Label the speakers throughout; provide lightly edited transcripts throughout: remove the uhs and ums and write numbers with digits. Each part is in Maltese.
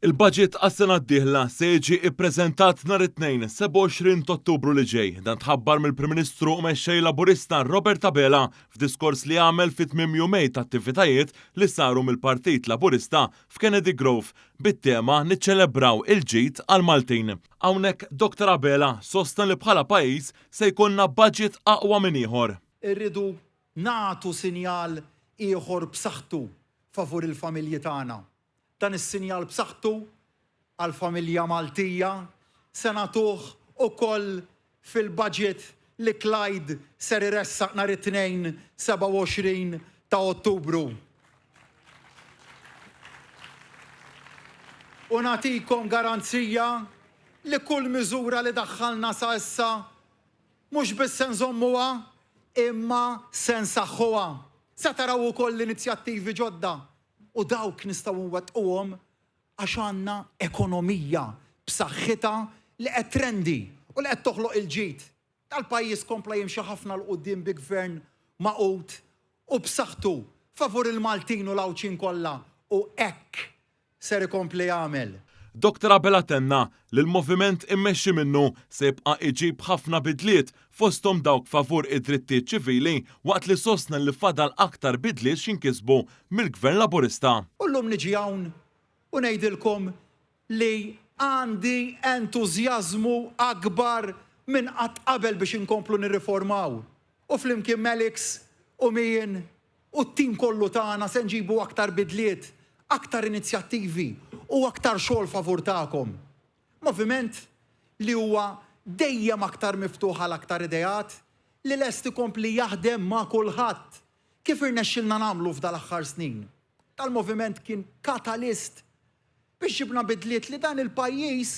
Speaker 1: Il-budget għas-sena d-dieħla se jiġi ippreżentat nhar it-tnejn 27 ta' Ottubru li ġej. Dan tħabbar mill-Prim Ministru u mexxej Laburista Robert Abela f'diskors li għamel fit-tmiem jumej ta' attivitajiet li saru mill-Partit Laburista f'Kennedy Grove bit-tema niċċelebraw il-ġid għal Maltin. Hawnhekk Dr. Abela sostan li bħala pajjiż se jkollna budget aqwa minn ieħor.
Speaker 2: Irridu nagħtu sinjal ieħor b'saħħtu favur il-familji tagħna. Dan is-sinjal b'saħħtu għall-familja Maltija se nagħtuh ukoll fil-budget li Clyde ser iressaq nhar it-tnejn 27 ta' Ottubru. U nagħtikom garanzija li kull miżura li daħħalna sa issa mhux biss se nżommuha imma se nsaħħuha. Se taraw ukoll l-inizjattivi ġodda. U dawk nistgħu nwettquhom għax għandna ekonomija b'saħħitha li qed trendi u li qed toħloq il-ġid. Tal-pajjiż kompla jimxi ħafna l quddiem bi gvern maqut u b'saħħtu favur il-Maltin u l-Awċin kollha u hekk ser ikompli jagħmel.
Speaker 1: Dr. Abela tenna li l-moviment immexxi minnu se jibqa' iġib ħafna bidliet fosthom dawk favur id-drittijiet ċivili waqt li sostna li fadal aktar bidliet xinkisbu mill-Gvern Laburista.
Speaker 2: U llum niġi hawn u ngħidilkom li għandi entużjażmu akbar minn qatt qabel biex inkomplu nirriformaw. U flimkien Melix u min u t-tim kollu tagħna se nġibu aktar bidliet, aktar inizjattivi u aktar xogħol favur tagħkom. Moviment li huwa dejjem aktar miftuħ għal aktar idejat li lest ikompli jaħdem ma' kulħadd kif irnexxilna nagħmlu f'dal-aħħar snin. Tal-moviment kien katalist biex ġibna bidliet li dan il-pajjiż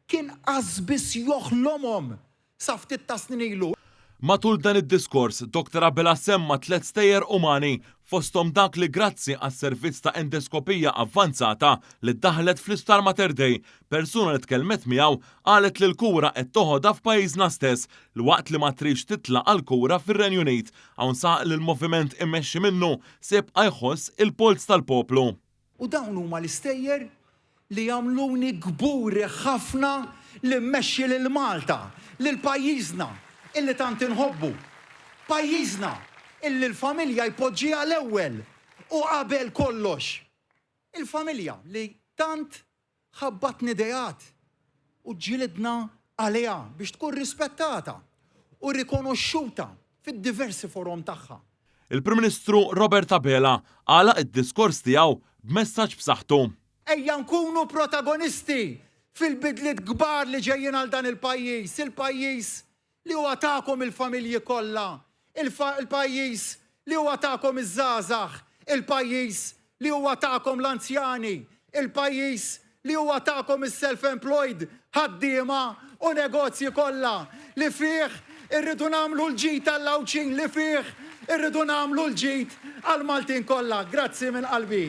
Speaker 2: kien qasbis joħlomhom sa ftit ta' snin ilu.
Speaker 1: Matul dan id-diskors, Dr. Abela semma 3 stejjer umani fosthom dak li grazzi għas-servizz ta' endoskopija avvanzata li ddaħlet fl-Isptar Mater Dei, persuna li tkellmet miegħu qalet li l-kura qed toħodha f'pajjiżna stess li waqt li ma trix titlaq għal kura fir-Renju Unit hawn saq li l-moviment immexxi minnu se jibqa' jħoss il-polz tal-poplu.
Speaker 2: U dawn huma l-istejjer li jagħmluni gburi ħafna li mmexxi lil Malta, lil pajjiżna illi tant inħobbu. Pajjiżna illi l-familja jpoġġiha l-ewwel u qabel kollox. Il-familja li tant ħabbatni idejat u ġilidna għaliha biex tkun rispettata u rikonoxxuta fid-diversi forom tagħha.
Speaker 1: Il-Prim Ministru Robert Abela għalaq id-diskors tiegħu b'messaġġ b'saħħtu.
Speaker 2: Ejja nkunu protagonisti fil-bidliet kbar li ġejjin għal dan il-pajjiż, il-pajjiż li huwa tagħkom il-familji kollha, il-pajjiż li huwa tagħkom iż-żgħażagħ, il-pajjiż li huwa tagħkom l-anzjani, il-pajjiż li huwa tagħkom is-self-employed, ħaddiema u negozji kollha li fih irridu nagħmlu l-ġid għall-Awċin, li fih irridu nagħmlu l-ġid għall-Maltin kollha. Grazzi minn qalbi.